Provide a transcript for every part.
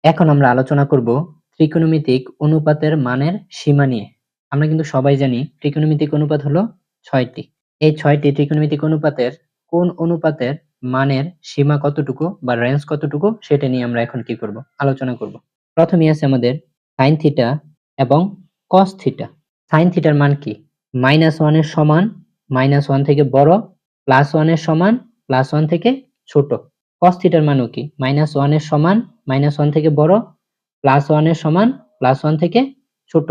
এখন আমরা আলোচনা করব ত্রিকোণমিতিক অনুপাতের মানের সীমা নিয়ে। আমরা কিন্তু সবাই জানি ত্রিকোণমিতিক অনুপাত হলো ৬টি। এই ৬টি ত্রিকোণমিতিক অনুপাতের কোন অনুপাতের মানের সীমা কতটুকু বা রেঞ্জ কতটুকু সেটা নিয়ে আমরা এখন কি করব, আলোচনা করব। প্রথমেই আছে আমাদের সাইন থিটা এবং কস থিটা। সাইন থিটার মান কি? -1 এর সমান -1 থেকে বড়, +1 এর সমান +1 থেকে ছোট। কস থিটার মানও কি? -1 এর সমান -1 থেকে বড়, +1 এর সমান +1 থেকে ছোট।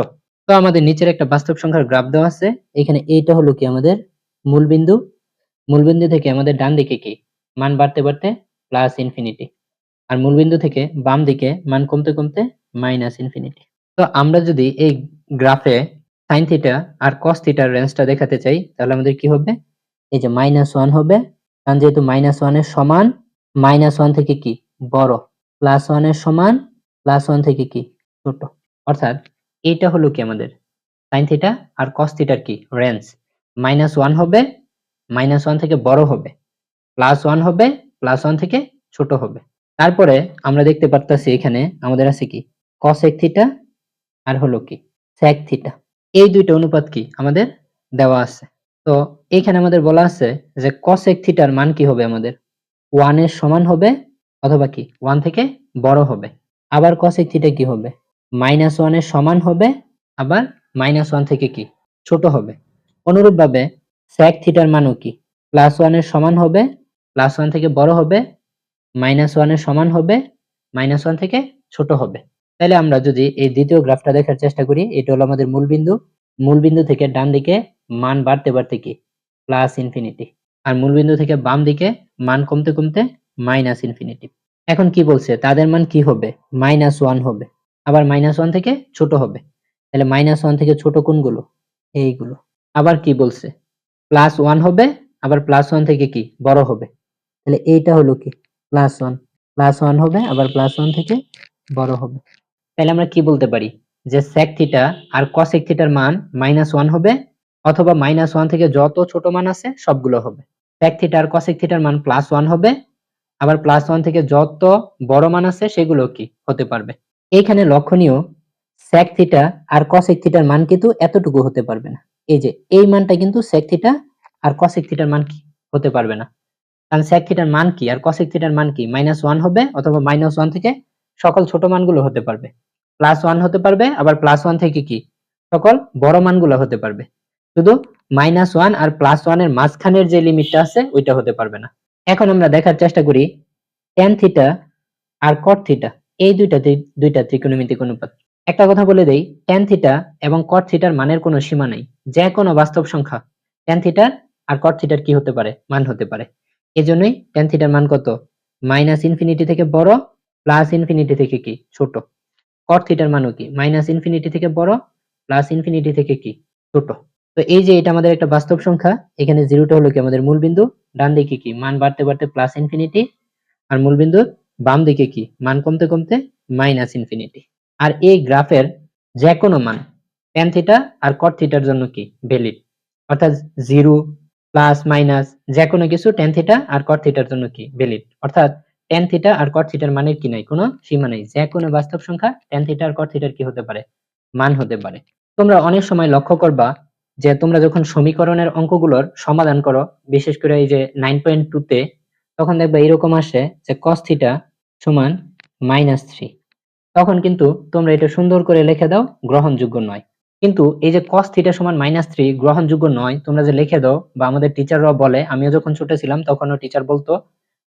তো আমাদের নিচের একটা বাস্তব সংখ্যার গ্রাফ দেওয়া আছে। এখানে এইটা হলো কি আমাদের মূলবিন্দু। মূলবিন্দু থেকে আমাদের ডান দিকে কি মান বাড়তে বাড়তে প্লাস ইনফিনিটি, আর মূলবিন্দু থেকে বাম দিকে মান কমতে কমতে মাইনাস ইনফিনিটি। তো আমরা যদি এই গ্রাফে সাইন থিটা আর কস থিটার রেঞ্জটা দেখাতে চাই তাহলে আমাদের কি হবে? এই যে -1 হবে, কারণ যেহেতু -1 এর সমান -1 থেকে কি বড়, +1 এর সমান +1 থেকে কি ছোট। অর্থাৎ এইটা হলো কি আমাদের সাইন থিটা আর কস থিটার কি রেঞ্জ। -1 হবে, -1 থেকে বড় হবে, +1 হবে, +1 থেকে ছোট হবে। তারপরে আমরা দেখতে পারতাছি এখানে আমাদের আছে কি কসেক থিটা আর হলো কি সেক থিটা। এই দুইটা অনুপাত কি আমাদের দেওয়া আছে। তো এইখানে আমাদের বলা আছে যে কসেক থিটার মান কি হবে আমাদের 1 এর সমান হবে অথবা কি 1 থেকে বড় হবে। আবার কসেক থিটা কি হবে? -1 এর সমান হবে, আবার -1 থেকে কি ছোট হবে। অনুরূপভাবে সেক থিটার মানও কি +1 এর সমান হবে, +1 থেকে বড় হবে, -1 এর সমান হবে, -1 থেকে ছোট হবে। তাহলে আমরা যদি এই দ্বিতীয় গ্রাফটা দেখার চেষ্টা করি, এটা হলো আমাদের মূলবিন্দু। মূলবিন্দু থেকে ডান দিকে মান বাড়তে বাড়তে কি প্লাস ইনফিনিটি, আর মূলবিন্দু থেকে বাম দিকে মান কমতে কমতে মাইনাস ইনফিনিটি। এখন কি বলছে? তাদের মান কি হবে? -1 হবে, আবার -1 থেকে ছোট হবে। তাহলে -1 থেকে ছোট কোনগুলো? এইগুলো। আবার কি বলছে? +1 হবে, আবার +1 থেকে কি বড় হবে। তাহলে এইটা হলো কি +1, +1 হবে, আবার +1 থেকে বড় হবে। তাহলে আমরা কি বলতে পারি যে sec থিটা আর cosec থিটার মান -1 হবে, অথবা -1 থেকে যত ছোট মান আছে সবগুলো হবে। sec থিটা আর cosec থিটার মান +1 হবে, আবার +1 থেকে যত বড় মান আছে সেগুলো কি হতে পারবে। এইখানে লক্ষণীয় sec থিটা আর cosec থিটার মান কিন্তু এতটুকু হতে পারবে না। এই যে এই মানটা কিন্তু sec থিটা আর cosec থিটার মান কি হতে পারবে না। কারণ sec থিটার মান কি আর cosec থিটার মান কি -1 হবে, অথবা -1 থেকে সকল ছোট মানগুলো হতে পারবে। +1 হতে পারবে, আবার +1 থেকে কি সকল বড় মানগুলো হতে পারবে। শুধু -1 আর +1 এর মাঝখানের যে লিমিটটা আছে ওইটা হতে পারবে না। এখন আমরা দেখার চেষ্টা করি tan থিটা আর cot থিটা, এই দুইটা ত্রিকোণমিতিক অনুপাত। একটা কথা বলে দেই, tan থিটা এবং cot থিটার মানের কোনো সীমা নাই। যে কোনো বাস্তব সংখ্যা tan থিটার আর cot থিটার কি হতে পারে? মান হতে পারে। এজন্যই tan থিটার মান কত? -ইনফিনিটি থেকে বড়, +ইনফিনিটি থেকে কি ছোট। cot থিটার মানও কি -ইনফিনিটি থেকে বড়, +ইনফিনিটি থেকে কি ছোট। তো এই যে এটা আমাদের একটা বাস্তব সংখ্যা, এখানে জিরোটা হলো কি আমাদের মূলবিন্দু, ডান দিকে কি মান বাড়তে বাড়তে +ইনফিনিটি, আর মূলবিন্দুর বাম দিকে কি মান কমতে কমতে -ইনফিনিটি। আর এই গ্রাফের যে কোনো মান tan থিটা আর cot থিটার জন্য কি ভ্যালিড। অর্থাৎ 0 প্লাস মাইনাস যে কোনো কিছু tan থিটা আর cot থিটার জন্য কি ভ্যালিড। অর্থাৎ tan থিটা আর cot থিটার মানের কি নাই, কোনো সীমা নাই। যে কোনো বাস্তব সংখ্যা tan থিটা আর cot থিটার কি হতে পারে? মান হতে পারে। তোমরা অনেক সময় লক্ষ্য করবা যে তোমরা যখন সমীকরণের অঙ্কগুলোর সমাধান করো, বিশেষ করে এই যে 9.2 তে, তখন দেখবা এরকম আসে যে cos থিটা সমান -3। তখন কিন্তু তোমরা এটা সুন্দর করে লিখে দাও গ্রহণযোগ্য নয়। কিন্তু এই যে cos থিটা সমান -3 গ্রহণযোগ্য নয় তোমরা যে লিখে দাও, বা আমাদের টিচাররাও বলে, আমিও যখন ছোট ছিলাম তখনও টিচার বলতো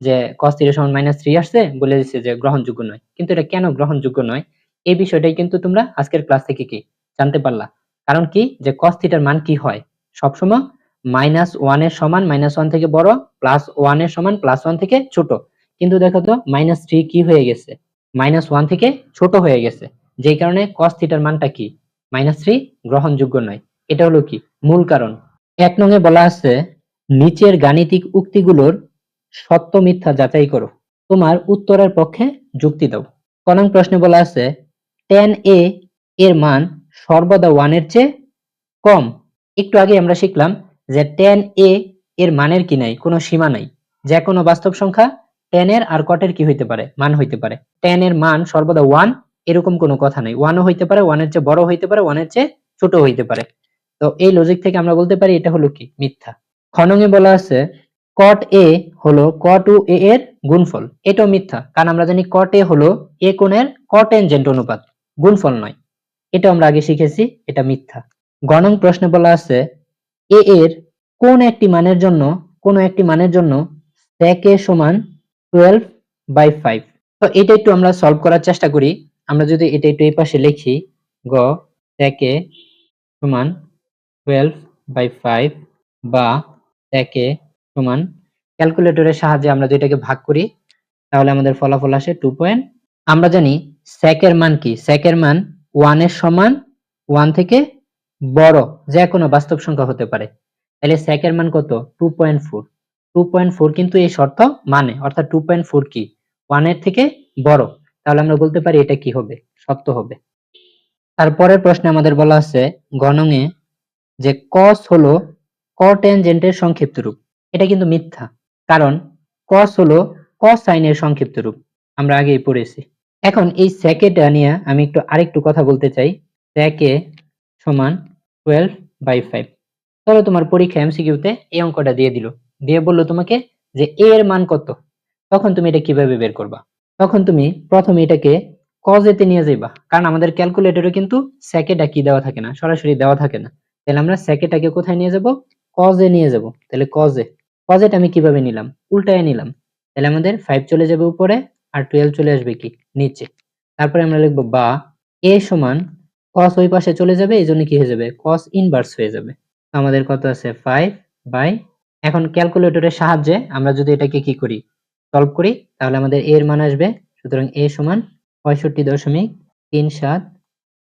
যে cos থিটা সমান -3 আসছে, বলে দিচ্ছে যে গ্রহণযোগ্য নয়। কিন্তু এটা কেন গ্রহণযোগ্য নয়, এই বিষয়টাই কিন্তু তোমরা আজকের ক্লাস থেকে কি জানতে পারলা। কারণ কি, যে cos থিটার মান কি হয় সবসময় -1 এর সমান -1 থেকে বড়, +1 এর সমান +1 থেকে ছোট। কিন্তু দেখো তো -3 কি হয়ে গেছে? -1 থেকে ছোট হয়ে গেছে, যেই কারণে cos থিটার মানটা কি -3 গ্রহণযোগ্য নয়। এটা হলো কি মূল কারণ। 1 নং এ বলা আছে নিচের গাণিতিক উক্তিগুলোর সত্য মিথ্যা যাচাই করো, তোমার উত্তরের পক্ষে যুক্তি দাও। ক নং প্রশ্নে বলা আছে tan a এর মান সর্বদা 1 এর চেয়ে কম। একটু আগে আমরা শিখলাম যে tan a এর মানের কি নাই, কোনো সীমা নাই। যে কোনো বাস্তব সংখ্যা tan এর আর cot এর কি হইতে পারে, মান হইতে পারে। tan এর মান সর্বদা 1 এরকম কোনো কথা নাই। 1 ও হইতে পারে, 1 এর চেয়ে বড় হইতে পারে, 1 এর চেয়ে ছোট হইতে পারে। তো এই লজিক থেকে আমরা বলতে পারি এটা হলো কি, মিথ্যা। খ নং-এ বলা আছে cot a হলো cot a এর গুণফল, এটাও মিথ্যা, কারণ আমরা জানি cot a হলো a কোণের cotangent অনুপাত, গুণফল নয়। এটা আমরা আগে শিখেছি, এটা মিথ্যা। গ নং প্রশ্নে বলা আছে a এর কোন একটি মানের জন্য sec a সমান 12/5। তো এটা একটু আমরা সলভ করার চেষ্টা করি। আমরা যদি এটা একটু এই পাশে লিখি, গ sec a সমান 12/5 বা sec a সমান, ক্যালকুলেটরের সাহায্যে আমরা যেটাকে ভাগ করি তাহলে আমাদের ফলাফল আসে 2. আমরা জানি sec এর মান কি, sec এর মান 1 এর সমান, 1 থেকে বড় যে কোনো বাস্তব সংখ্যা হতে পারে। তাহলে sec এর মান কত, 2.4। 2.4 কিন্তু এই শর্ত মানে, অর্থাৎ 2.4 কি 1 এর থেকে বড়, তাহলে আমরা বলতে পারি এটা কি হবে, সত্য হবে। তারপরের প্রশ্নে আমাদের বলা আছে গ নং-এ যে cos হলো cotangent এর সংক্ষিপ্ত রূপ, এটা কিন্তু মিথ্যা, কারণ cos হলো cosine এর সংক্ষিপ্ত রূপ, আমরা আগেই পড়েছি। এখন এই sec টা নিয়ে আমি একটু আরেকটু কথা বলতে চাই। sec a সমান 12/5। ধরো তোমার পরীক্ষা এমসিকিউতে এই অঙ্কটা দিয়ে দিল, দিয়ে বললো তোমাকে যে a এর মান কত, তখন তুমি এটা কিভাবে বের করবা? তখন তুমি প্রথমে এটাকে cos a তে নিয়ে যাইবা, কারণ আমাদের ক্যালকুলেটরে কিন্তু sec a টা কি দেওয়া থাকে না, সরাসরি দেওয়া থাকে না। তাহলে আমরা sec a টাকে কোথায় নিয়ে যাব, cos a নিয়ে যাব। তাহলে cos a টা আমি কিভাবে নিলাম, উল্টায় নিলাম। তাহলে আমাদের 5 চলে যাবে উপরে আর 12 চলে আসবে কি নিচে। তারপরে আমরা লিখবো বা a সমান cos ওই পাশে চলে যাবে, এই জন্য কি হয়ে যাবে, cos ইনভার্স হয়ে যাবে। আমাদের কত আছে 5 বাই, এখন ক্যালকুলেটরের সাহায্যে আমরা যদি এটাকে কি করি, সলভ করি, তাহলে আমাদের a এর মান আসবে, সুতরাং a সমান 65.37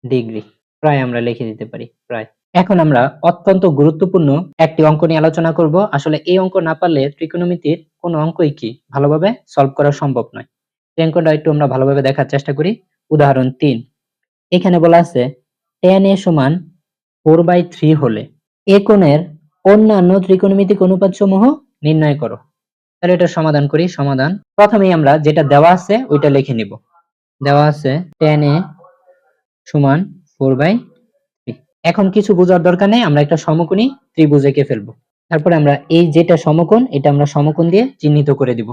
ডিগ্রি, প্রায় আমরা লিখে দিতে পারি প্রায়। এখন আমরা অত্যন্ত গুরুত্বপূর্ণ একটি অঙ্ক নিয়ে আলোচনা করব। আসলে এই অঙ্ক না পারলে ত্রিকোণমিতির কোনো অঙ্কই কি ভালোভাবে সলভ করা সম্ভব নয়। এই অঙ্কটা একটু আমরা ভালোভাবে দেখার চেষ্টা করি। উদাহরণ 3, এখানে বলা আছে tan a সমান 4/3 হলে এ কোণের অন্যান্য ত্রিকোণমিতিক অনুপাত সমূহ নির্ণয় করো। তাহলে এটা সমাধান করি। সমাধান, প্রথমেই আমরা যেটা দেওয়া আছে ওইটা লিখে নিব। দেওয়া আছে tan a সমান 4/3। এখন কিছু বোঝার দরকার নেই, আমরা একটা সমকোণী ত্রিভুজ এঁকে ফেলবো। তারপরে আমরা এই যেটা সমকোণ, এটা আমরা সমকোণ দিয়ে চিহ্নিত করে দিব।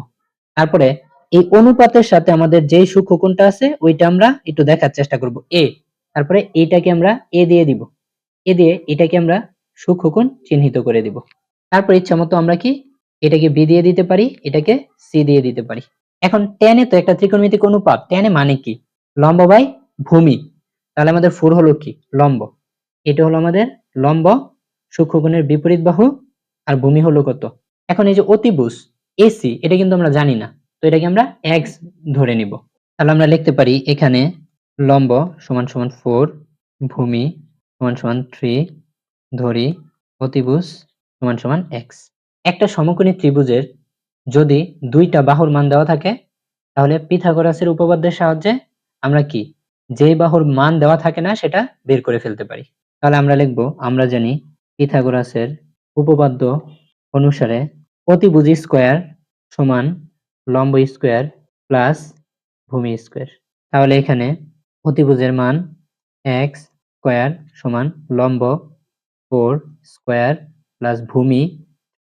তারপরে এই অনুপাতের সাথে আমাদের যেই সূক্ষ্মকোণটা আছে ওইটা আমরা একটু দেখার চেষ্টা করব, এ। তারপরে এইটাকে আমরা এ দিয়ে দিব, এ দিয়ে এটাকে আমরা সূক্ষ্মকোণ চিহ্নিত করে দিব। তারপর ইচ্ছা মতো আমরা কি এটাকে বি দিয়ে দিতে পারি, এটাকে সি দিয়ে দিতে পারি। এখন tan এ তো একটা ত্রিকোণমিতিক অনুপাত, tan এ মানে কি, লম্ব বাই ভূমি। তাহলে আমাদের 4 হলো কি লম্ব, এটা হলো আমাদের লম্ব, সূক্ষ্মকোণের বিপরীত বাহু, আর ভূমি হলো কত। এখন এই যে অতিভুজ এসি, এটা কিন্তু আমরা জানি না, তো এটাকে আমরা এক্স ধরে নিব। তাহলে আমরা লিখতে পারি এখানে লম্ব সমান সমান 4, ভূমি সমান সমান 3, ধরি অতিভুজ সমান সমান এক্স। একটা সমকোণী ত্রিভুজের যদি দুইটা বাহুর মান দেওয়া থাকে, তাহলে পিথাগোরাসের উপপাদ্যের সাহায্যে আমরা কি যেই বাহুর মান দেওয়া থাকে না সেটা বের করে ফেলতে পারি। তাহলে আমরা লিখব, আমরা জানি পিথাগোরাসের উপপাদ্য অনুসারে অতিভুজ স্কয়ার সমান লম্ব স্কয়ার প্লাস ভূমি স্কয়ার। তাহলে এখানে অতিভুজের মান এক্স স্কয়ার সমান লম্ব 4 স্কয়ার প্লাস ভূমি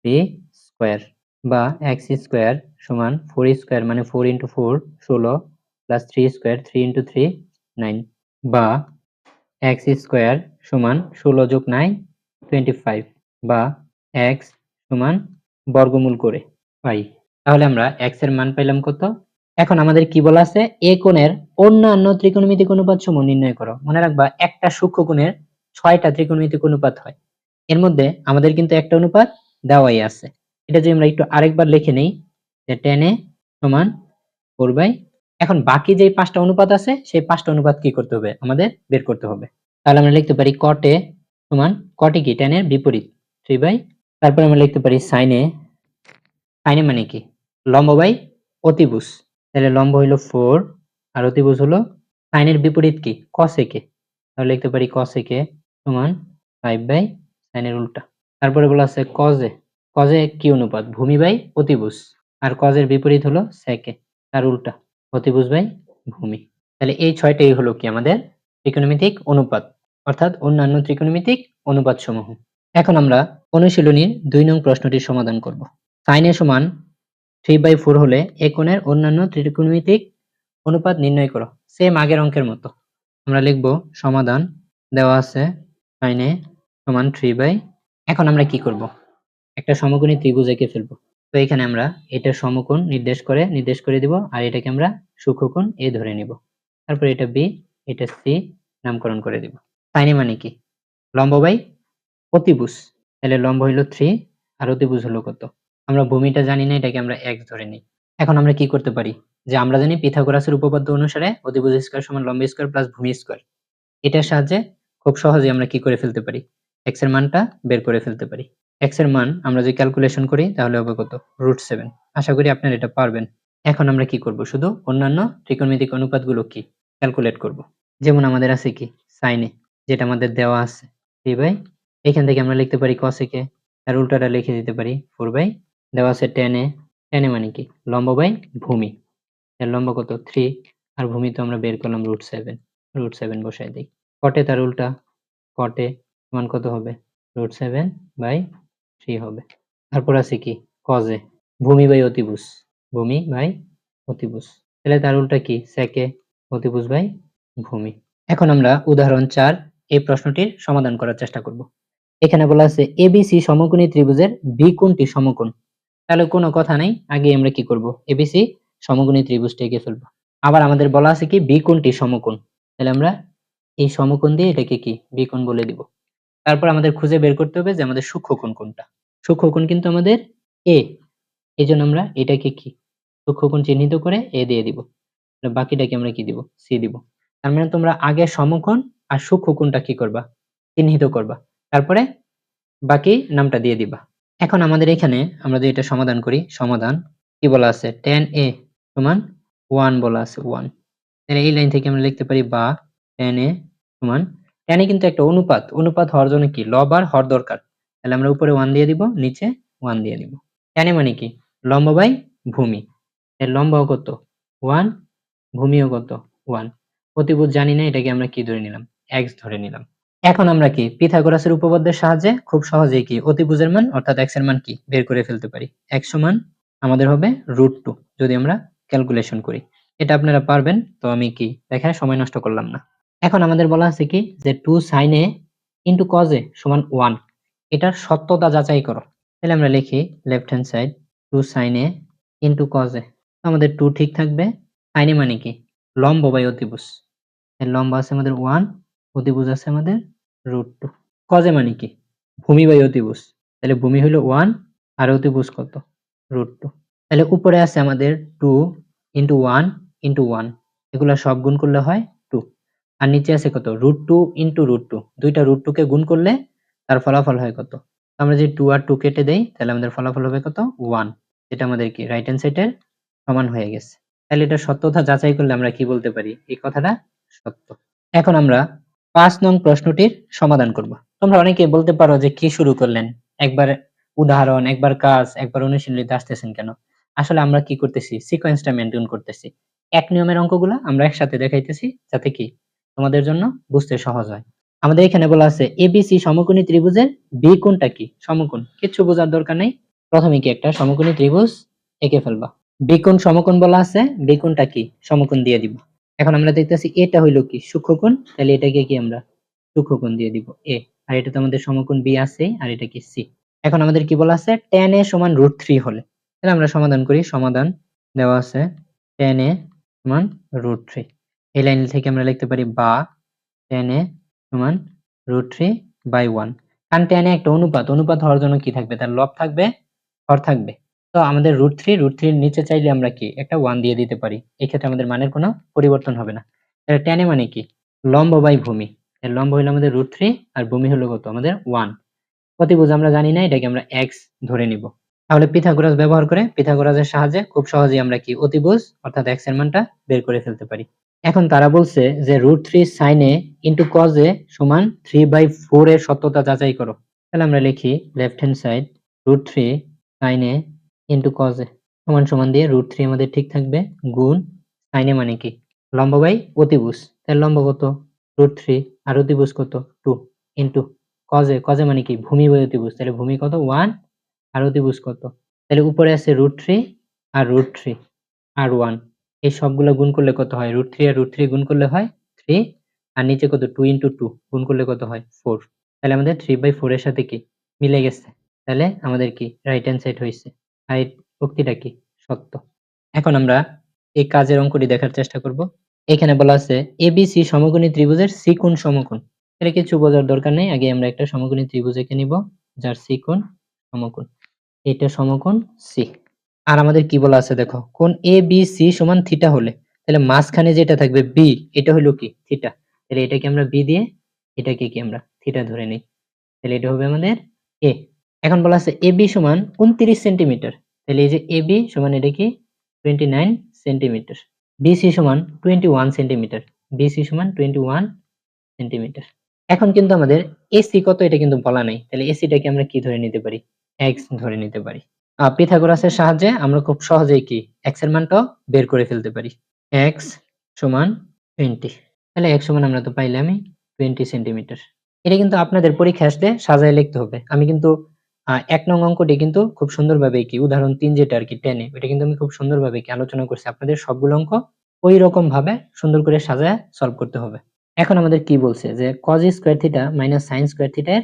3 স্কয়ার, বা এক্স স্কয়ার সমান 4 স্কয়ার মানে 4 × 4 16 প্লাস 3 স্কয়ার 3 × 3 9, বা এক্স স্কয়ার সমান 16 যোগ 9 25, বা এক্স সমান বর্গমূল করে পাই। তাহলে আমরা এক্স এর মান পাইলাম কত। এখন আমাদের কি বলা আছে, এ কোণের অন্যান্য ত্রিকোণমিতিক অনুপাত সমূহ নির্ণয় করো। মনে রাখবা একটা সূক্ষ্মকোণের 6টা ত্রিকোণমিতিক অনুপাত হয়, এর মধ্যে আমাদের কিন্তু একটা অনুপাত দেওয়াই আছে। এটা যদি আমরা একটু আরেকবার লিখে নেই যে tan a সমান 4/, এখন বাকি যে 5টা অনুপাত আছে সেই 5টা অনুপাত কি করতে হবে, আমাদের বের করতে হবে। তাহলে আমরা লিখতে পারি cot a সমান, cot a কি tan এর বিপরীত 3/, তারপর আমরা লিখতে পারি sin a, sin a মানে কি লম্ব বাই অতিভুজ। তাহলে লম্ব হইলো 4 আর অতিভুজ হলো sin এর বিপরীত কি cos a, তাহলে লিখতে পারি cos a সমান 5/sin এর উল্টা। তারপরে বলা আছে cos a, cos a কি অনুপাত, ভূমি বাই অতিভুজ। আর কজের বিপরীত হলো সেকে, তার উল্টা অতিভুজ বাই ভূমি। তাহলে এই 6টাই হলো কি আমাদের ত্রিকোণমিতিক অনুপাত, অর্থাৎ অন্যান্য ত্রিকোণমিতিক অনুপাত সমূহ। এখন আমরা অনুশীলনীর 2 নং প্রশ্নটির সমাধান করব। sin a সমান 3/4 হলে এ কোণের অন্যান্য ত্রিকোণমিতিক অনুপাত নির্ণয় করো। সেম আগের অঙ্কের মতো আমরা লিখব সমাধান দেওয়া আছে sin a সমান 3/, এখন আমরা কি করব, একটা সমকোণী ত্রিভুজ এঁকে ফেলবো। তো এখানে আমরা এটা সমকোণ নির্দেশ করে দিব, আর এটাকে আমরা সূক্ষ্মকোণ এ ধরে নিব। তারপর এটা বি, এটা সি নামকরণ করে দিব। sin a মানে কি, লম্ব বাই অতিভুজ, তাহলে লম্ব হইলো 3 আর অতিভুজ হলো কত, আমরা ভূমিটা জানি না, এটাকে আমরা x ধরে নিই। এখন আমরা কি করতে পারি, যে আমরা জানি পিথাগোরাসের উপপাদ্য অনুসারে অতিভুজ স্কয়ার সমান লম্ব স্কয়ার প্লাস ভূমি স্কয়ার, এটার সাহায্যে খুব সহজেই আমরা কি করে ফেলতে পারি, x এর মানটা বের করে ফেলতে পারি। x এর মান আমরা যদি ক্যালকুলেশন করি তাহলে হবে কত, √7। আশা করি আপনারা এটা পারবেন। এখন আমরা কি করব, শুধু অন্যান্য ত্রিকোণমিতিক অনুপাতগুলো কি ক্যালকুলেট করব। যেমন আমাদের আছে কি sin a, যেটা আমাদের দেওয়া আছে 3/, এখান থেকে আমরা লিখতে পারি cos a, তার উল্টাটা লিখে দিতে পারি 4/, দেওয়া আছে tan a, tan a মানে কি লম্ব বাই ভূমি, এর লম্ব কত 3 আর ভূমি তো আমরা বের করলাম √7, √7 বসাই দিই। cot a তার উল্টা, cot a সমান কত হবে, √7/3 হবে। তারপর আছে কি cos a, ভূমি বাই অতিভুজ, ভূমি বাই অতিভুজ, তাহলে তার উল্টা কি sec a, অতিভুজ বাই ভূমি। এখন আমরা উদাহরণ 4 এই প্রশ্নটির সমাধান করার চেষ্টা করব। এখানে বলা আছে এবিসি সমকোণী ত্রিভুজের বি কোণটি সমকোণ, তাহলে কোনো কথা নাই, আগে আমরা কি করব, এবিসি সমকোণী ত্রিভুজটা এঁকে ফেলবো। আবার আমাদের বলা আছে কি বি কোণটি সমকোণ, তাহলে আমরা এই সমকোণ দিয়ে এটাকে কি বি কোণ বলে দিব। তারপর আমাদের খুঁজে বের করতে হবে যে আমাদের সূক্ষ্মকোণ কোনটা, সূক্ষ্মকোণ কিন্তু আমাদের এ, এই জন্য আমরা এটাকে কি সূক্ষ্মকোণ চিহ্নিত করে এ দিয়ে দিব, বাকিটাকে আমরা কি দিব, সি দিব। তার মানে তোমরা আগে সমকোণ আর সূক্ষ্মকোণটা কি করবা, চিহ্নিত করবা, তারপরে বাকি নামটা দিয়ে দিবা। এখন আমাদের এখানে আমরা যদি এটা সমাধান করি, সমাধান কি বলা আছে, tan a সমান 1 বলা আছে 1, তাহলে এই লাইন থেকে আমরা লিখতে পারি বা tan a সমান, tan a কিন্তু একটা অনুপাত, অনুপাত হওয়ার জন্য কি লব আর হর দরকার, তাহলে আমরা উপরে 1 দিয়ে দিব, নিচে 1 দিয়ে দিব। tan a মানে কি লম্ব বাই ভূমি, এর লম্ব কত 1, ভূমিও কত 1, অতিভুজ জানি না, এটাকে আমরা কি ধরে নিলাম, x ধরে নিলাম। এখন আমরা কি পিথাগোরাসের উপপাদ্যের সাহায্যে খুব সহজেই কি অতিভুজের মান অর্থাৎ x এর মান কি বের করে ফেলতে পারি। x সমান আমাদের হবে √2 যদি আমরা ক্যালকুলেশন করি। এটা আপনারা পারবেন, তো আমি কি দেখায় সময় নষ্ট করলাম না। এখন আমাদের বলা আছে কি যে 2 sin a into cos a সমান 1, এটার সত্যতা যাচাই করো। তাহলে আমরা লিখি left hand side 2 sin a into cos a, আমাদের 2 ঠিক থাকবে। sin a মানে কি লম্ব বাই অতিভুজ, এর লম্ব আছে আমাদের 1, অতিভুজ আছে আমাদের √2। cos a মানে কি ভূমি বাই অতিভুজ, তাহলে ভূমি হলো 1 আর অতিভুজ কত √2, তাহলে উপরে আছে আমাদের 2 into 1 into 1, এগুলা সব গুণ করলে হয় 2, আর নিচে আছে কত √2 into √2, দুইটা √2 কে গুণ করলে তার ফলাফল হয় কত, আমরা যদি 2 আর 2 কেটে দেই তাহলে আমাদের ফলাফল হবে কত 1, যেটা আমাদের কি রাইট হ্যান্ড সাইডের সমান হয়ে গেছে। তাহলে এটা সত্যতা যাচাই করলে আমরা কি বলতে পারি, এই কথাটা সত্য। এখন আমরা 5 নং প্রশ্নটির সমাধান করব। তোমরা অনেকে বলতে পারো যে কি শুরু করলেন, একবার উদাহরণ, একবার কাজ, একবার অনুশীলনীতে আসতেছেন কেন। আসলে আমরা কি করতেছি, সিকোয়েন্সটা মেনটেন করতেছি, এক নিয়মের অঙ্কগুলো আমরা একসাথে দেখাইতেছি যাতে কি তোমাদের জন্য বুঝতে সহজ হয়। আমাদের এখানে বলা আছে এবিসি সমকোণী ত্রিভুজের বি কোণটা কি সমকোণ, কিছু বোঝার দরকার নেই, প্রথমে কি একটা সমকোণী ত্রিভুজ এঁকে ফেলবা। বি কোণ সমকোণ বলা আছে, বি কোণটা কি সমকোণ দিয়ে দিব। এখন আমরা দেখতেছি এটা হইলো কি সূক্ষ্মকোণ, তাহলে এটাকে কি আমরা সূক্ষ্মকোণ দিয়ে দিব এ, আর এটা তো আমাদের সমকোণ বি আছে, আর এটা কি সি। এখন আমাদের কি বলা আছে tan a সমান √3 হলে, তাহলে আমরা সমাধান করি। সমাধান দেওয়া আছে tan a সমান √3, এই লাইন থেকে আমরা লিখতে পারি বা tan a সমান √3/1, কারণ tan a একটা অনুপাত, অনুপাত হওয়ার জন্য কি থাকবে, তার লব থাকবে, হর থাকবে। তো আমাদের √3 এর নিচে চাইলে আমরা কি একটা 1 দিয়ে দিতে পারি, এক্ষেত্রে আমাদের মানের কোনো পরিবর্তন হবে না। তাহলে tan a মানে কি লম্ব বাই ভূমি, এর লম্ব হলো আমাদের √3 আর ভূমি হলো কত আমাদের 1, অতিভুজ আমরা জানি না, এটাকে আমরা x ধরে নিব। তাহলে পিথাগোরাস ব্যবহার করে, পিথাগোরাসের সাহায্যে খুব সহজেই আমরা কি অতিভুজ অর্থাৎ x এর মানটা বের করে ফেলতে পারি। এখন তারা বলছে যে √3 sin a into cos a সমান 3/4 এর সত্যতা যাচাই করো। তাহলে আমরা লিখি left hand side √3 sin a into cos a, সমান সমান দিয়ে √3 আমাদের ঠিক থাকবে, গুণ সাইনে মানে কি লম্ব বাই অতিভুজ, তাহলে লম্ব কত √3 আর অতিভুজ কত 2 ইন্টু কজে মানে কি ভূমি বাই অতিভুজ, তাহলে ভূমি কত 1 আর অতিভুজ কত, তাহলে উপরে আছে √3 আর √3 আর 1, এই সবগুলো গুণ করলে কত হয় √3 আর √3 গুণ করলে হয় 3, আর নিচে কত 2 ইন্টু 2 গুণ করলে কত হয় 4, তাহলে আমাদের 3/4 এর সাথে কি মিলে গেছে, তাহলে আমাদের কি রাইট হ্যান্ড সাইড হয়েছে, আর এই উক্তিটা কি সত্য। এখন আমরা এই কাজের অঙ্কটি দেখার চেষ্টা করব। এখানে বলা আছে এবিসি সমকোণী ত্রিভুজের সি কোণ সমকোণ, এটা কিছু বোঝার দরকার নেই, আগে আমরা একটা সমকোণী ত্রিভুজ এঁকে নিব যার সি কোণ সমকোণ, এটা সমকোণ সি। আর আমাদের কি বলা আছে দেখো, কোণ এ বি সি সমান থিটা হলে, তাহলে মাঝখানে যেটা থাকবে বি এটা হলো কি থিটা, তাহলে এটাকে আমরা বি দিয়ে এটাকে কি আমরা থিটা ধরে নিই, তাহলে এটা হবে আমাদের এ। এখন বলা আছে এ বি সমান 29 সেন্টিমিটার, তাহলে এই যে এ বি সমান এটা কি 29 সেন্টিমিটার, বিসি সমান 21 সেন্টিমিটার, বিসি সমান 21 সেন্টিমিটার। এখন কিন্তু আমাদের এসি কত এটা কিন্তু বলা নাই, তাহলে এসিটাকে আমরা কি ধরে নিতে পারি এক্স ধরে নিতে পারি। পিথাগোরাসের সাহায্যে আমরা খুব সহজেই কি এক্স এর মানটাও বের করে ফেলতে পারি, এক্স সমান 20, তাহলে এক্স সমান আমরা তো পাইলামই 20 সেন্টিমিটার। এটা কিন্তু আপনাদের পরীক্ষা আসলে সাজায় লিখতে হবে, আমি কিন্তু 1 নং অঙ্কটি কিন্তু খুব সুন্দরভাবে কি উদাহরণ 3 যেটা আর কি টেনে ওইটা কিন্তু আমি খুব সুন্দরভাবে কি আলোচনা করছি, আপনাদের সবগুলো অঙ্ক ওই রকম ভাবে সুন্দর করে সাজায় সলভ করতে হবে। এখন আমাদের কি বলছে যে cos square theta minus sin square theta এর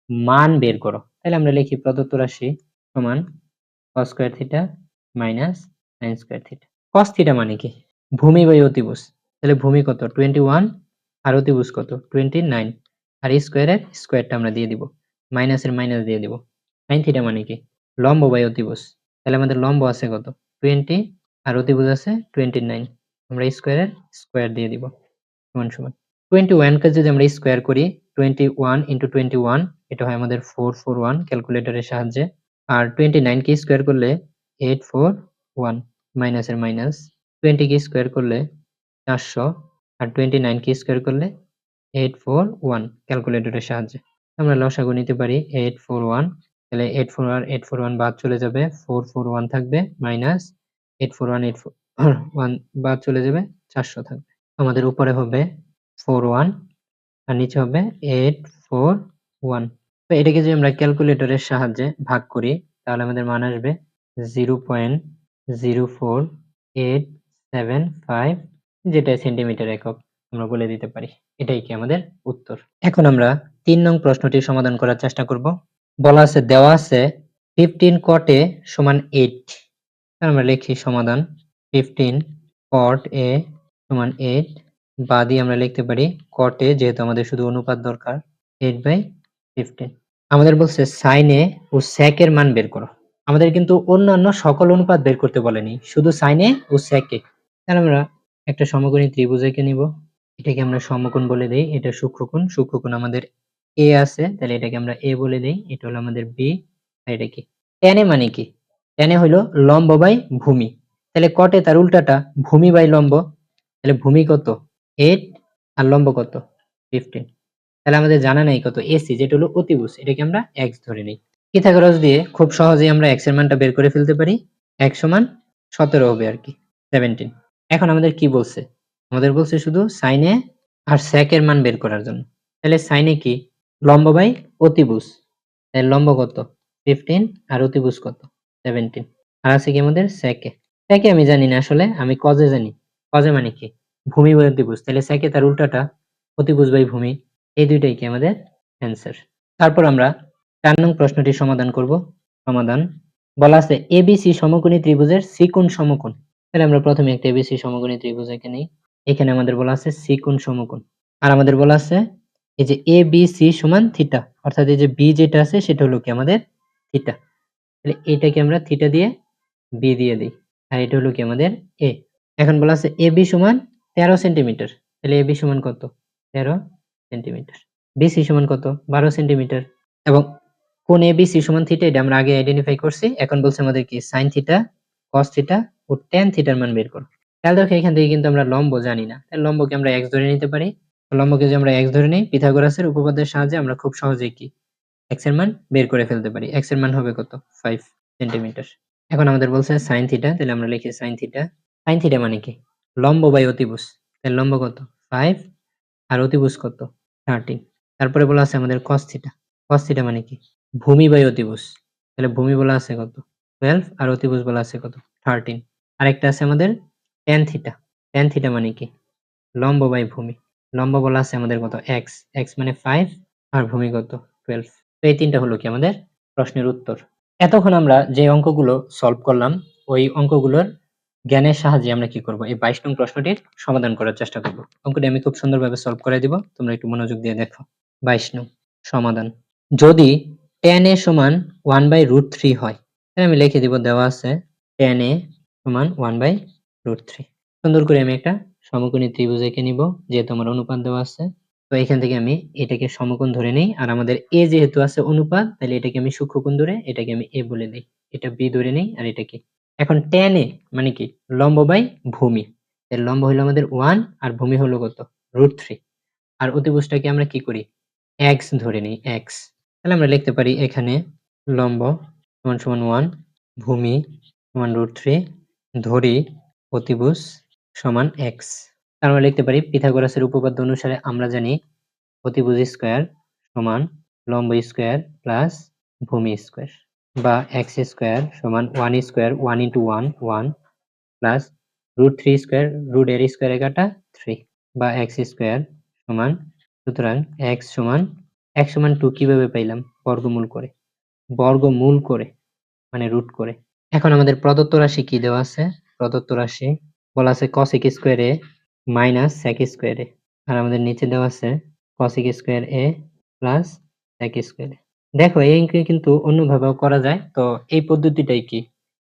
মান বের করো, তাহলে আমরা লিখি প্রদত্ত রাশি সমান cos square theta minus sin square theta. cos theta মানে কি ভূমি বাই অতিভুজ, তাহলে ভূমি কত 21 আর অতিভুজ কত 29, আর স্কয়ারের স্কয়ারটা আমরা দিয়ে দিব, মাইনাসের মাইনাস দিয়ে দিব। sin থিটা মানে কি লম্ব বাই অতিভুজ, তাহলে আমাদের লম্ব আছে কত 20 আর অতিভুজ আছে 29, আমরা স্কয়ারের স্কয়ার দিয়ে দিব সমান সমান 21 কে যদি আমরা স্কয়ার করি 21 ইন্টু 21 এটা হয় আমাদের 441 ক্যালকুলেটরের সাহায্যে, আর 29 কে স্কয়ার করলে 841 মাইনাসের মাইনাস, 20 কে স্কয়ার করলে 400 আর 29 কে স্কয়ার করলে 841 ক্যালকুলেটরের সাহায্যে আমরা লসাগু নিতে পারি 841, তাহলে 841 বাদ চলে যাবে 441 থাকবে মাইনাস 841 বাদ চলে যাবে 400 থাকবে, আমাদের উপরে হবে 41 আর নিচে হবে 841। তো এটাকে যদি আমরা ক্যালকুলেটরের সাহায্যে ভাগ করি তাহলে আমাদের মান আসবে 0.04875, যেটা সেন্টিমিটার একক আমরা বলে দিতে পারি, এটাই কি আমাদের উত্তর। এখন আমরা 3 নং প্রশ্নটি সমাধান করার চেষ্টা করব। বলা আছে দেওয়া আছে 15 cot a সমান 8, আমরা লিখি সমাধান 15 cot a সমান 8, বা দিয়ে আমরা লিখতে পারি cot a যেহেতু আমাদের শুধু অনুপাত দরকার 8/15। আমাদের বলছে sin a ও sec এর মান বের করো, আমাদের কিন্তু অন্যান্য সকল অনুপাত বের করতে বলেনি, শুধু sin a ও sec এ। তাহলে আমরা একটা সমকোণী ত্রিভুজ এঁকে নিব, এটাকে আমরা সমকোণ বলে দেই, এটা সূক্ষ্মকোণ, সূক্ষ্মকোণ আমাদের a আছে, তাহলে এটাকে আমরা a বলে দেই, এটা হলো আমাদের b, আর এটা কি tan a মানে কি tan a হলো লম্ব বাই ভূমি, তাহলে cot a তার উল্টাটা ভূমি বাই লম্ব, তাহলে ভূমি কত 8 আর লম্ব কত 15, তাহলে আমাদের জানা নাই কত এসি যেটা হলো অতিভুজ, এটাকে আমরা x ধরে নিই। পিথাগোরাস দিয়ে খুব সহজেই আমরা x এর মানটা বের করে ফেলতে পারি, x সমান 17 হবে আর কি 17। এখন আমাদের কি বলছে, আমাদের বলছে শুধু sin a আর sec এর মান বের করার জন্য, তাহলে sin a কি লম্ব বাই অতিভুজ, তাহলে লম্ব কত 15 আর অতিভুজ কত 17, আর আছে কি আমাদের sec a। sec a আমি জানি না আসলে, আমি cos a জানি, cos a মানে কি ভূমি বাই অতিভুজ, তাহলে sec a তার উল্টাটা অতিভুজ বাই ভূমি, এই দুইটাই কি আমাদের অ্যান্সার। তারপর আমরা 4 নং প্রশ্নটি সমাধান করব। সমাধান বলা আছে এবিসি সমকোণী ত্রিভুজের সি কোণ সমকোণ, তাহলে আমরা প্রথমে একটা এবিসি সমকোণী ত্রিভুজ এঁকে নিই, এখানে আমাদের বলা আছে সি কোণ সমকোণ, আর আমাদের বলা আছে এই যে এ বি সি সমান থিটা, অর্থাৎ এই যে বি যেটা আছে সেটা হলো কি আমাদের থিটা, তাহলে এটাকে আমরা থিটা দিয়ে বি দিয়ে দিই, আর এটা হলো কি আমাদের এ। এখন বলা আছে এ বি সমান 13 সেন্টিমিটার, তাহলে এ বি সমান কত 13 সেন্টিমিটার, বিসি সমান কত 12 সেন্টিমিটার, এবং কোণ এবিসি সমান থিটা এটা আমরা আগে আইডেন্টিফাই করছি, এখন বলছে আমাদের কি সাইন থিটা কস থিটা ও ট্যান থিটার মান বের করো। তাহলে দেখো এখান থেকে কিন্তু আমরা লম্ব জানি না, তাহলে লম্বকে আমরা x ধরে নিতে পারি, লম্বকে যদি আমরা x ধরে নিই পিথাগোরাসের উপপাদ্যের সাহায্যে আমরা খুব সহজেই কি x এর মান বের করে ফেলতে পারি, x এর মান হবে কত 5 সেন্টিমিটার। এখন আমাদের বলছে sin থিটা, তাহলে আমরা লিখি sin থিটা। sin থিটা মানে কি? লম্ব বাই অতিভুজ। তাহলে লম্ব কত? 5 আর অতিভুজ কত? 13। তারপরে বলা আছে আমাদের cos থিটা। cos থিটা মানে কি? ভূমি বাই অতিভুজ। তাহলে ভূমি বলা আছে কত? 12 আর অতিভুজ বলা আছে কত? 13। আরেকটা আছে আমাদের tan থিটা। tan থিটা মানে কি? লম্ব বাই ভূমি। লম্ব বলা আছে আমাদের কত? x। x মানে 5 আর ভূমি কত? 12। তো এই তিনটা হলো কি আমাদের প্রশ্নের উত্তর। এতক্ষণ আমরা যে অঙ্কগুলো সলভ করলাম, ওই অঙ্কগুলোর জ্ঞানের সাহায্যে আমরা কি করব? এই 22 নং প্রশ্নটির সমাধান করার চেষ্টা করব। অঙ্কটি আমি খুব সুন্দরভাবে সলভ করে দিব। তোমরা একটু মনোযোগ দিয়ে দেখো। 22 নং সমাধান। যদি tan a সমান 1/√3 হয়, তাহলে আমি লিখে দিব, দেওয়া আছে tan a সমান 1/√3। সুন্দর করে আমি একটা সমকোণী ত্রিভুজ এঁকে নিব, যেহেতু আমার অনুপাত দেওয়া আছে। তো এখান থেকে আমি এটাকে সমকোণ ধরে নেই, আর আমাদের a যেহেতু আছে অনুপাত, তাহলে এটাকে আমি সূক্ষ্মকোণ ধরে এটাকে আমি a বলে দিই। এটা b ধরে নেই, আর এটা কি? এখন tan a মানে কি? লম্ব বাই ভূমি। এর লম্ব হলো আমাদের 1 আর ভূমি হলো কত? √3। আর অতিভুজটাকে আমরা কি করি? x ধরে নিই, x। তাহলে আমরা লিখতে পারি এখানে লম্ব সমান সমান 1, ভূমি সমান √3, ধরি অতিভুজ সমান x। তার আমরা লিখতে পারি পিথাগোরাসের উপপাদ্য অনুসারে আমরা জানি অতিভুজ স্কয়ার সমান লম্ব স্কয়ার প্লাস ভূমি স্কয়ার, বা x স্কয়ার সমান 1 স্কয়ার 1 ইন্টু 1 1 প্লাস √3 স্কয়ার, রুট এর স্কয়ারে কাটা 3, বা x স্কয়ার সমান, সুতরাং x সমান 2 কিভাবে পাইলাম? বর্গমূল করে। বর্গমূল করে মানে রুট করে। এখন আমাদের প্রদত্ত রাশি কি দেওয়া আছে? প্রদত্ত রাশি বলা আছে cosec square a minus sec square a, আর আমাদের নিচে দেওয়া আছে cosec square a plus sec square a। দেখো এই অঙ্কে কিন্তু অন্যভাবেও করা যায়। তো এই পদ্ধতিটাই কি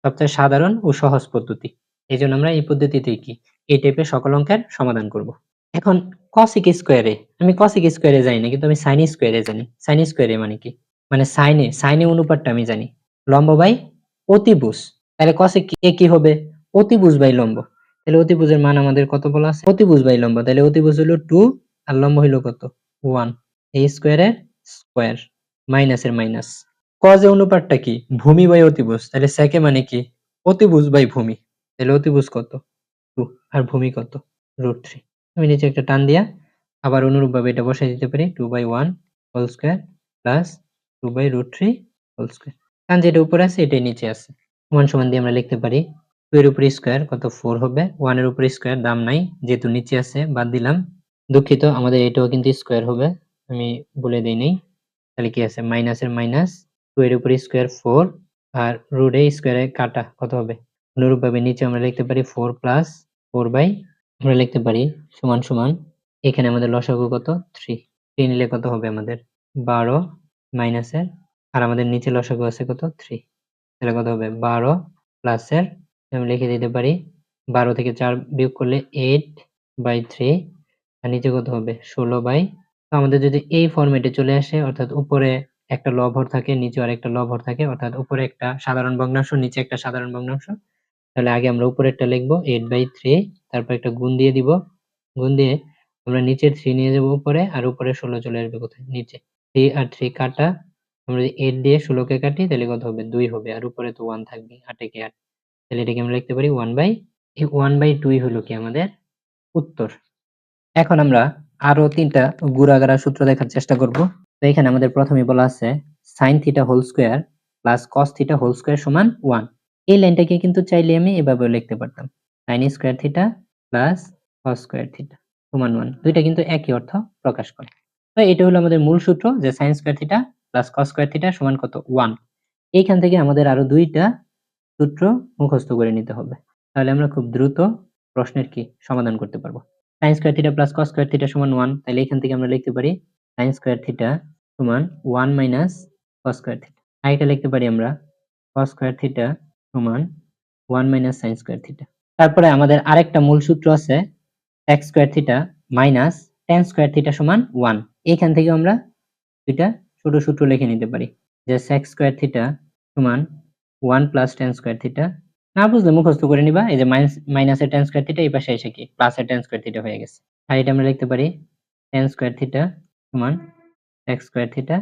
সবচেয়ে সাধারণ ও সহজ পদ্ধতি। এই জন্য আমরা এই পদ্ধতিতেই কি এই টাইপের সকল অঙ্কের সমাধান করব। এখন cosec স্কয়ারে আমি cosec স্কয়ারে জানি না, কিন্তু আমি sin স্কয়ারে জানি। sin স্কয়ারে মানে কি? মানে সাইনে অনুপাতটা আমি জানি। লম্ব বাই অতিভুজ। তাহলে cosec এ কি হবে? অতিভুজ বাই লম্ব। তাহলে অতিভুজের মান আমাদের কত বলা আছে? অতিভুজ বাই লম্ব। তাহলে অতিভুজ হলো 2 আর লম্ব হলো কত? 1। এই স্কয়ারের স্কয়ার মাইনাসের মাইনাস। cos এ অনুপাতটা কি? ভূমি বাই অতিভুজ। তাহলে sec এ মানে কি? অতিভুজ বাই ভূমি। তাহলে অতিভুজ কত? 2 আর ভূমি কত? √3। আমি নিচে একটা টান দিয়া আবার অনুরূপভাবে এটা বসাই দিতে পারি 2/1 whole square plus 2/√3 whole square. কারণ যেটা উপরে আছে এটাই নিচে আছে। সমান সমান দিয়ে আমরা লিখতে পারি 2 এর উপরে স্কয়ার কত? 4 হবে। 1 এর উপরে স্কয়ার দাম নাই, যেহেতু নিচে আছে বাদ দিলাম। দুঃখিত, আমাদের এটাও কিন্তু স্কয়ার হবে, আমি বলে দেই নাই। তাহলে কি আছে? মাইনাসের মাইনাস, 2 এর উপরে স্কয়ার 4 আর রুট এ স্কয়ারে কাটা কত হবে? অনুরূপভাবে নিচে আমরা লিখতে পারি 4 প্লাস 4 বাই, আমরা লিখতে পারি সমান সমান, এখানে আমাদের লসাগু কত? 3। 3 নিলে কত হবে আমাদের? 12 মাইনাসের, আর আমাদের নিচে লসাগু আছে কত? 3। তাহলে কত হবে? 12 প্লাসের, আমি লিখে দিতে পারি 12 থেকে 4 বিয়োগ করলে 8/3, আর নিচে কত হবে? 16 তো আমাদের যদি এই ফরম্যাটে চলে আসে, অর্থাৎ উপরে একটা লব-হর থাকে, নিচে আরেকটা লব-হর থাকে, অর্থাৎ উপরে একটা সাধারণ ভগ্নাংশ, নিচে একটা সাধারণ ভগ্নাংশ, তাহলে আগে আমরা উপরেরটা লিখবো 8/3, তারপর একটা গুণ দিয়ে দিব। গুণ দিয়ে আমরা নিচের 3 নিয়ে যাব উপরে, আর উপরে 16 চলে আসবে কোথায়? নিচে। 3 আর 3 কাটা, আমরা যদি 8 দিয়ে 16 কে কাটি তাহলে কত হবে? 2 হবে, আর উপরে তো 1 থাকবে, 8 একে 8। তাহলে এটাকে আমরা লিখতে পারি 1/2 হলো কি আমাদের উত্তর। এখন আমরা আরো 3টা গুড়াগাড়া সূত্র দেখার চেষ্টা করব। তো এখানে আমাদের প্রথমেই বলা আছে sin theta whole square plus cos theta whole square সমান 1। এই লাইনটাকে কিন্তু চাইলে আমি এভাবেও লিখতে পারতাম, sin square theta plus cos square theta সমান 1। দুইটা কিন্তু একই অর্থ প্রকাশ করে। তো এটা হলো আমাদের মূল সূত্র, যে sin square theta plus cos square theta সমান কত? 1। এইখান থেকে আমাদের আরো দুইটা সূত্র মুখস্থ করে নিতে হবে, তাহলে আমরা খুব দ্রুত প্রশ্নের কি সমাধান করতে পারবো। sin square theta plus cos square theta সমান 1, তাহলে এখান থেকে আমরা লিখতে পারি sin স্কয়ার থিটা সমান 1 মাইনাস cos স্কয়ার থিটা। আর এটা লিখতে পারি আমরা cos স্কয়ার থিটা সমান 1 মাইনাস sin স্কয়ার থিটা। তারপরে আমাদের আরেকটা মূল সূত্র আছে sec square theta minus tan square theta সমান 1। এখান থেকে আমরা দুইটা ছোট সূত্র লিখে নিতে পারি, যে sec স্কয়ার থিটা সমান 1 প্লাস tan স্কয়ার থিটা। না বুঝলে মুখস্থ করে নিবা, এই যে মাইনাসের tan স্কয়ার থিটা এই পাশে এসে কি প্লাসের tan স্কয়ার থিটা হয়ে গেছে। আর এটা আমরা লিখতে পারি tan স্কয়ার থিটা সমান sec স্কয়ার থিটা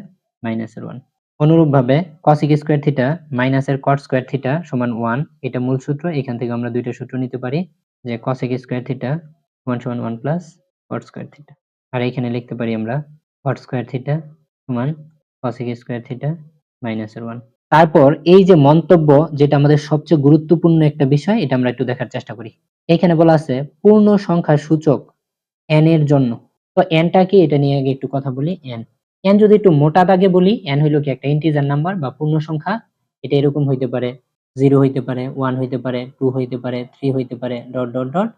মাইনাসের 1। অনুরূপভাবে cosec স্কয়ার থিটা মাইনাসের cot স্কয়ার থিটা সমান 1, এটা মূল সূত্র। এখান থেকে আমরা দুইটা সূত্র নিতে পারি যে cosec স্কয়ার থিটা সমান সমান 1 প্লাস cot স্কয়ার থিটা, আর এখানে লিখতে পারি আমরা cot স্কয়ার থিটা সমান cosec স্কয়ার থিটা মাইনাসের 1। তারপর এই যে মন্তব্য, যেটা আমাদের সবচেয়ে গুরুত্বপূর্ণ একটা বিষয়, এটা আমরা একটু দেখার চেষ্টা করি। এখানে বলা আছে পূর্ণ সংখ্যার সূচক n এর জন্য। তো n টা কি, এটা নিয়ে আগে একটু কথা বলি। n যদি একটু মোটা দাগে বলি, n হইলো কি একটা ইন্টিজার নাম্বার বা পূর্ণ সংখ্যা। এটা এরকম হইতে পারে 0 হইতে পারে, 1 হইতে পারে, 2 হইতে পারে, 3 হইতে পারে, ডট ডট ডট,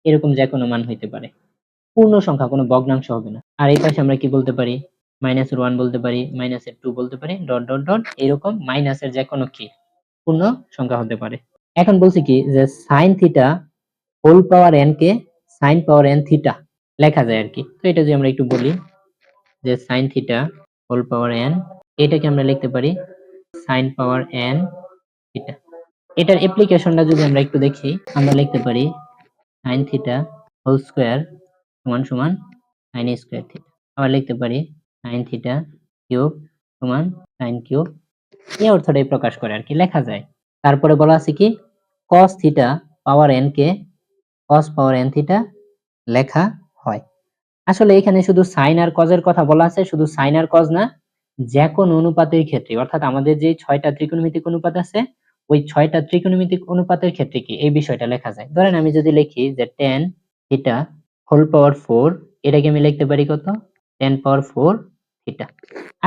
এরকম যে কোনো মান হইতে পারে। পূর্ণ সংখ্যা, কোনো ভগ্নাংশ হবে না। আর এই পাশে আমরা কি বলতে পারি, মাইনাসের 1 বলতে পারি, মাইনাসের 2 বলতে পারি, ডট ডট ডট, এরকম মাইনাসের যে কোনো কি পূর্ণ সংখ্যা হতে পারে। এখন বলছি কি যে sine theta whole power n কে সাইন পাওয়ার n থিটা লেখা যায় আর কি। তো এটা যদি আমরা একটু বলি যে sine theta whole power n, এটাকে আমরা লিখতে পারি সাইন পাওয়ার n থিটা। এটার অ্যাপ্লিকেশনটা যদি আমরা একটু দেখি, আমরা লিখতে পারি সাইন থিটা হোল স্কয়ার সমান সমান সাইন স্কয়ার থিটা। আবার লিখতে পারি সাইন থিটা কিউব সমান সাইন কিউব। এই অর্থটাই প্রকাশ করে আর কি, লেখা যায়। তারপরে বলা আছে কি cos থিটা পাওয়ার n কে cos পাওয়ার n থিটা লেখা হয়। আসলে এখানে শুধু সাইন আর কজের কথা বলা আছে, শুধু সাইন আর কজ না, যে কোন অনুপাতের ক্ষেত্রে, অর্থাৎ আমাদের যে 6টা ত্রিকোণমিতিক অনুপাত আছে, ওই 6টা ত্রিকোণমিতিক অনুপাতের ক্ষেত্রে কি এই বিষয়টা লেখা যায়। ধরেন আমি যদি লিখি যে tan থিটা হোল পাওয়ার 4, এটাকে আমি লিখতে পারি কত, tan পাওয়ার 4 থিটা।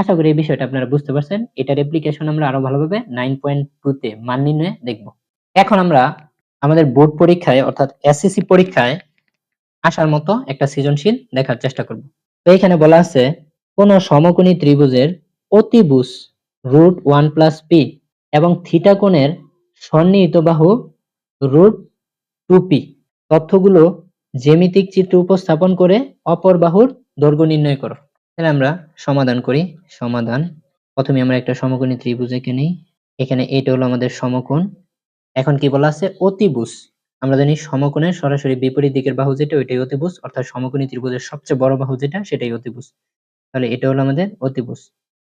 আশা করি এই বিষয়টা আপনারা বুঝতে পারছেন। এটার অ্যাপ্লিকেশন আমরা আরো ভালোভাবে 9.2 তে মান নির্ণয়ে দেখব। এখন আমরা আমাদের বোর্ড পরীক্ষায় অর্থাৎ এসএসসি পরীক্ষায় আসার মতো একটা সৃজনশীল দেখার চেষ্টা করব। তো এখানে বলা আছে কোন সমকোণী ত্রিভুজের অতিভুজ √1 + p এবং থিটা কোণের সন্নিহিত বাহু √2p তথ্যগুলো জ্যামিতিক চিত্রে উপস্থাপন করে অপর বাহুর দৈর্ঘ্য নির্ণয় করো। তাহলে আমরা সমাধান করি। সমাধান, প্রথমে আমরা একটা সমকোণী ত্রিভুজ এঁকে নিই। এখানে এটা হলো আমাদের সমকোণ। এখন কি বলা আছে, অতিভুজ। আমরা জানি সমকোণের সরাসরি বিপরীত দিকের বাহু যেটা, ওইটাই অতিভুজ, অর্থাৎ সমকোণী ত্রিভুজের সবচেয়ে বড় বাহু যেটা, সেটাই অতিভুজ। তাহলে এটা হলো আমাদের অতিভুজ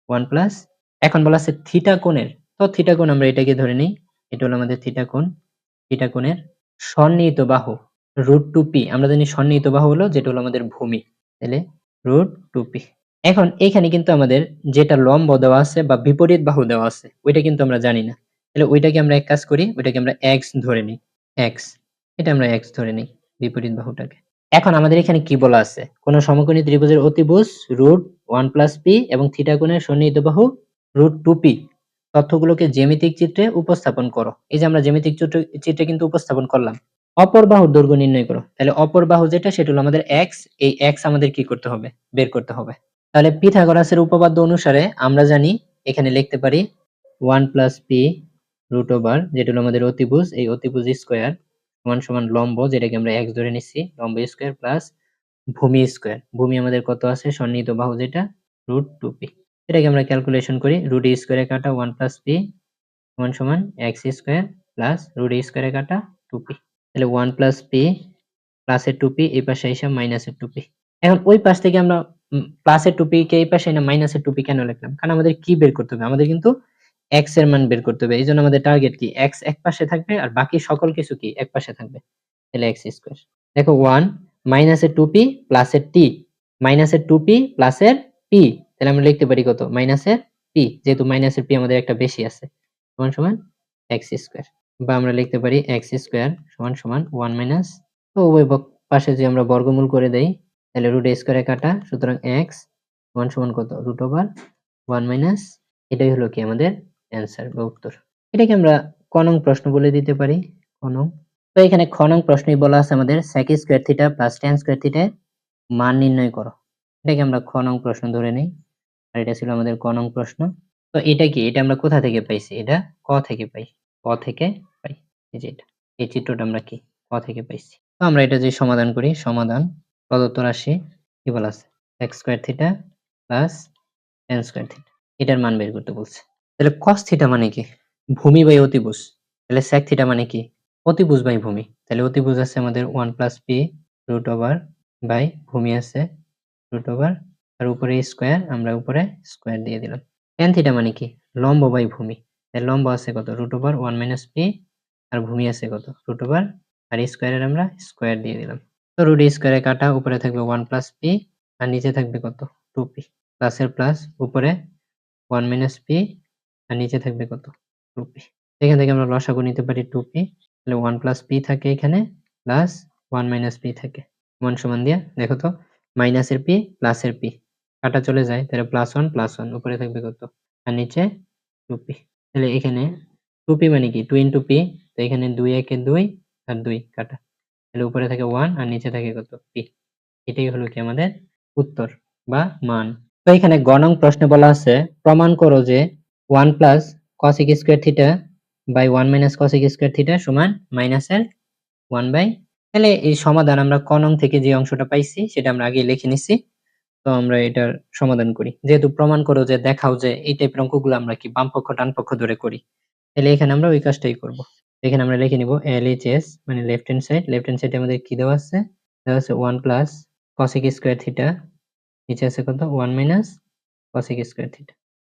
1 প্লাস। এখন বলা আছে থিটা কোণের, তো থিটা কোণ আমরা এটাকে ধরে নিই, এটা হলো আমাদের থিটা কোণ। থিটা কোণের সন্নিহিত বাহু √2p, আমরা জানি সন্নিহিত বাহু হলো যেটা হলো আমাদের ভূমি, তাহলে √2p। এখন এখানে কিন্তু আমাদের যেটা লম্ব দেওয়া আছে বা বিপরীত বাহু দেওয়া আছে, ওইটা কিন্তু আমরা জানি না। তাহলে ওইটাকে আমরা এক কাজ করি, ওইটাকে আমরা x ধরে নিই, x, এটা আমরা x ধরে নিই বিপরীত বাহুটাকে। এখন আমাদের এখানে কি বলা আছে, কোন সমকোণী ত্রিভুজের অতিভুজ √1 + p এবং থিটা কোণের সন্নিহিত বাহু √2p তথ্যগুলোকে জ্যামিতিক চিত্রে উপস্থাপন করো। এই যে আমরা জ্যামিতিক চিত্রে কিন্তু উপস্থাপন করলাম। অপর বাহুর দৈর্ঘ্য নির্ণয় করো। তাহলে অপর বাহু যেটা, সেটা হলো আমাদের x, এই x আমাদের কি করতে হবে, বের করতে হবে। তাহলে পিথাগোরাসের উপপাদ্য অনুসারে আমরা জানি এখানে লিখতে পারি 1 + p √, যেটা হলো আমাদের অতিভুজ, এই অতিভুজ স্কয়ার সমান সমান লম্ব, যেটাকে আমরা x ধরে নিচ্ছি, লম্ব স্কয়ার প্লাস ভূমি স্কয়ার। ভূমি আমাদের কত আছে, সন্নিহিত বাহু যেটা √2p। এটাকে আমরা ক্যালকুলেশন করি, √a স্কয়ারে কাটা 1 + p সমান সমান x স্কয়ার প্লাস √a স্কয়ারে কাটা 2p। তাহলে 1 + p প্লাসের 2p এই পাশে এসে মাইনাসের 2p। এখন ওই পাশ থেকে আমরা প্লাসের 2p কে এই পাশে এনে মাইনাসের 2p কেন লিখলাম, কারণ আমাদের কি বের করতে হবে, আমাদের কিন্তু x এর মান বের করতে হবে। এইজন্য আমাদের টার্গেট কি, x এক পাশে থাকবে আর বাকি সকল কিছু কি এক পাশে থাকবে। তাহলে x স্কয়ার, দেখো 1 মাইনাসের 2p প্লাসের t, মাইনাসের 2p প্লাসের p, তাহলে আমরা লিখতে পারি কত, মাইনাসের p, যেহেতু মাইনাসের p আমাদের একটা বেশি আছে, সমান সমান x স্কয়ার। বা আমরা লিখতে পারি x স্কয়ার সমান সমান 1 মাইনাস, তো উভয় পাশে যদি আমরা বর্গমূল করে দেই, তাহলে √a স্কয়ারে কাটা, সুতরাং x সমান সমান কত, √1 মাইনাস, এটাই হলো কি আমাদের অ্যান্সার বা উত্তর। এটাকে আমরা ক নং প্রশ্ন বলে দিতে পারি, ক নং। তো এখানে খ নং প্রশ্নেই বলা আছে আমাদের sec square theta plus tan square থিটার মান নির্ণয় করো। এটাকে আমরা খ নং প্রশ্ন ধরে নেই, আর এটা ছিল আমাদের ক নং প্রশ্ন। তো এটা কি, এটা আমরা কোথা থেকে পাইছি, এটা ক থেকে পাই, ক থেকে পাই। এই যে এটা, এই চিত্রটা আমরা কি ক থেকে পাইছি। তো আমরা এটা যদি সমাধান করি, সমাধান প্রদত্ত রাশি কি বলা আছে, sec square theta plus tan square theta, এটার মান বের করতে বলছে। তাহলে cos থিটা মানে কি, ভূমি বাই অতিভুজ। তাহলে sec থিটা মানে কি, অতিভুজ বাই ভূমি। তাহলে অতিভুজ আছে আমাদের 1 + p √, বাই ভূমি আছে √, আর উপরে স্কয়ার, আমরা উপরে স্কয়ার দিয়ে দিলাম। tan থিটা মানে কি? লম্ব বাই ভূমি। তাই লম্ব আছে কত? √1 - p আর ভূমি আছে কত? √ আর স্কয়ারের আমরা স্কয়ার দিয়ে দিলাম। তো রুট স্কয়ারে কাটা, উপরে থাকবে 1 + p আর নিচে থাকবে কত? 2p। প্লাসের প্লাস, উপরে 1 - p আর নিচে থাকবে কত? 2p। এখান থেকে আমরা লসাগু নিতে পারি 2p, তাহলে 1 + p থাকে এখানে, প্লাস 1 - p থাকে। সমান সমান দিয়ে দেখো তো, মাইনাসের p প্লাসের p কাটা চলে যায়, তাহলে +1 +1, উপরে থাকবে কত? আর নিচে 2p। তাহলে এখানে 2p মানে কি? 2 × p, তো এখানে 2 একে 2 আর 2 কাটা, তাহলে উপরে থাকে 1 আর নিচে থাকে কত? p। এটাই হলো কি আমাদের উত্তর বা মান। তো এখানে গ নং প্রশ্নে বলা আছে, প্রমাণ করো যে 1 + cos² θ বাই 1 - cos² θ সমান মাইনাসের 1 বাই। তাহলে এই সমাধান আমরা ক নং থেকে যে অংশটা পাইছি সেটা আমরা আগে লিখে নিছি। তো আমরা এটার সমাধান করি। যেহেতু প্রমাণ করো যে, দেখাও যে, এই টাইপের অঙ্কগুলো আমরা কি বাম পক্ষ ডান পক্ষ ধরে করি। তাহলে এখানে আমরা ওই কাজটাই করব। এখানে আমরা লিখে নিব LHS মানে left hand side. Left hand সাইডে আমাদের কি দেওয়া আছে? দেওয়া আছে 1 + cos² θ, নিচে আছে কত? 1 - cos² θ।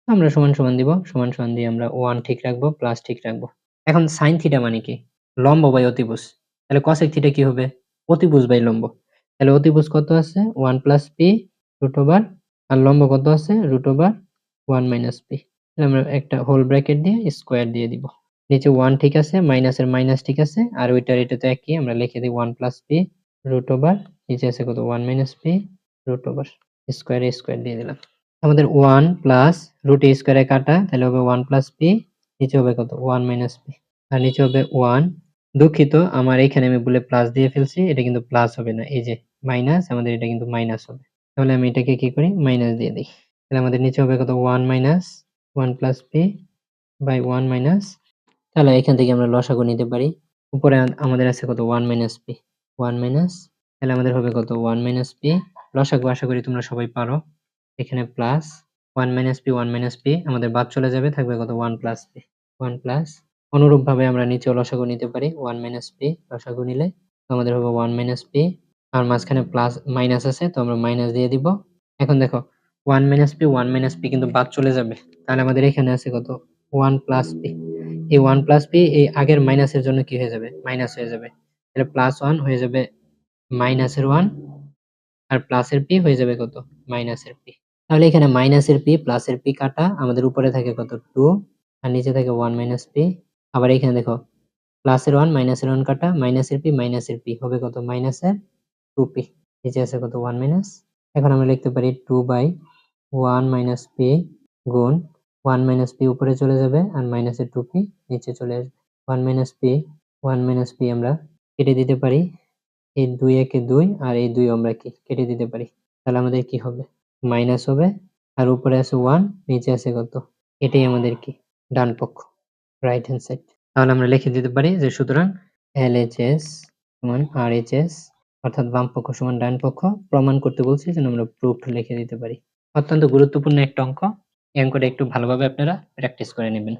আমরা সমান সমান দিব। সমান সমান দিয়ে আমরা 1 ঠিক রাখবো, প্লাস ঠিক রাখবো। এখন sin θ মানে কি? লম্ব বাই অতিভুজ। তাহলে cosec θ কি হবে? অতিভুজ বাই লম্ব। তাহলে অতিভুজ কত আছে? 1 + p √ আর লম্ব কত আছে? √1 - p। তাহলে আমরা একটা হোল ব্র্যাকেট দিয়ে স্কয়ার দিয়ে দিব। নিচে 1 ঠিক আছে, মাইনাসের মাইনাস ঠিক আছে, আর ওইটার এটা তো একই, আমরা লিখে দিই 1 + p √ নিচে আছে কত? 1 - p √ স্কয়ারে স্কয়ার দিয়ে দিলাম। আমাদের 1 প্লাস √ স্কয়ারে কাটা, তাহলে হবে 1 + p, নিচে হবে কত? 1 - p আর নিচে হবে 1। দুঃখিত, আমার এখানে আমি ভুলে প্লাস দিয়ে ফেলছি, এটা কিন্তু প্লাস হবে না, এই যে মাইনাস, আমাদের এটা কিন্তু মাইনাস হবে। তাহলে আমি এটাকে কি করি? মাইনাস দিয়ে দিই। তাহলে আমাদের নিচে হবে কত? 1 - 1 + p বাই 1 - তাহলে এখান থেকে আমরা লসাগু নিতে পারি। উপরে আমাদের আছে কত? 1 - p 1 তাহলে আমাদের হবে কত? 1 - p। লসাগু আশা করি তোমরা সবাই পারো। এখানে প্লাস 1 - p 1 - p আমাদের বাদ চলে যাবে, থাকবে কত? 1 + p 1 প্লাস। অনুরূপভাবে আমরা নিচেও লসাগু নিতে পারি। 1 - p লসাগু নিলে আমাদের হবে 1 - p আর মাঝখানে প্লাস মাইনাস আছে, তো আমরা মাইনাস দিয়ে দিব। এখন দেখো 1 - p 1 - p কিন্তু বাদ চলে যাবে, তাহলে আমাদের এখানে আছে কত? 1 + p। এই 1 + p এই আগের মাইনাসের জন্য কি হয়ে যাবে? মাইনাস হয়ে যাবে। তাহলে +1 হয়ে যাবে মাইনাসের 1 আর প্লাসের p হয়ে যাবে কত? মাইনাসের p। তাহলে এখানে মাইনাসের p প্লাসের p কাটা, আমাদের উপরে থাকে কত? 2 আর নিচে থাকে 1 - p। আবার এখানে দেখো প্লাসের 1 মাইনাসের 1 কাটা, মাইনাসের p হবে কত? মাইনাসের 2p। নিচে আছে কত? 1 এখন আমরা লিখতে পারি 2/1 - p গুণ 1 - p উপরে চলে যাবে আর মাইনাসের 2p নিচে চলে আসবে। 1 - p আমরা কেটে দিতে পারি। এই 2 একে 2 আর এই 2 আমরা কি কেটে দিতে পারি। তাহলে আমাদের কি হবে? মাইনাস হবে আর উপরে আছে 1, নিচে আছে কত? এটাই আমাদের কি? ডান পক্ষ, রাইট হ্যান্ড সাইড। তাহলে আমরা লিখে দিতে পারি যে, সুতরাং LHS সমান RHS, অর্থাৎ বাম পক্ষ সমান ডান পক্ষ। প্রমাণ করতে বলছি যেন আমরা প্রুফড লিখে দিতে পারি। অত্যন্ত গুরুত্বপূর্ণ একটা অঙ্ক। এই অঙ্কটা একটু ভালোভাবে আপনারা প্র্যাকটিস করে নেবেন।